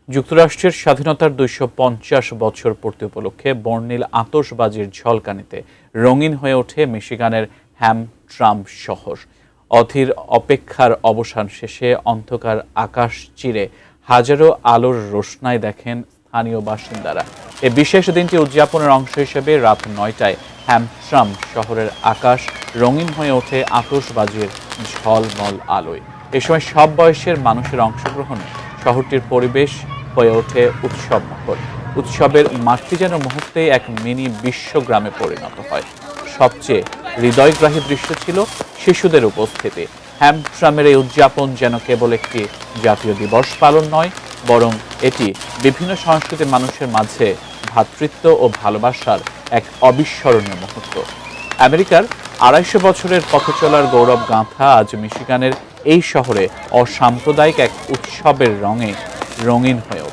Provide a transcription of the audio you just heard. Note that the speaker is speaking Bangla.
যুক্তরাষ্ট্রের স্বাধীনতার ২৫০ বছর পূর্তি উপলক্ষে বর্ণিল আতশবাজির ঝলকানিতে রঙিন হয়ে ওঠে মিশিগানের হ্যামট্রাম শহর। অধীর অপেক্ষার অবসান শেষে অন্ধকার আকাশ চিরে হাজারো আলোর রোশনাই দেখেন স্থানীয় বাসিন্দারা। এই বিশেষ দিনটি উদযাপনের অংশ হিসেবে রাত ৯টায় হ্যামট্রাম শহরের আকাশ রঙিন হয়ে ওঠে আতশবাজির ঝলমল আলোয়। এ সময় সব বয়সের মানুষের অংশগ্রহণে শহরটির পরিবেশ হয়ে ওঠে উৎসবমুখর। উৎসবের মাঠটি যেন মুহূর্তে এক মিনি বিশ্বগ্রামে পরিণত হয়। সবচেয়ে হৃদয়গ্রাহী দৃশ্য ছিল শিশুদের উপস্থিতি। হ্যামট্রামের এই উদযাপন যেন কেবল একটি জাতীয় দিবস পালন নয়, বরং এটি বিভিন্ন সংস্কৃতির মানুষের মাঝে ভ্রাতৃত্ব ও ভালোবাসার এক অবিস্মরণীয় মুহূর্ত। আমেরিকার ২৫০ বছরের পথ চলার গৌরব গাঁথা আজ মিশিগানের এই শহরে অসাম্প্রদায়িক এক উৎসবের রঙে রঙিন হয়ে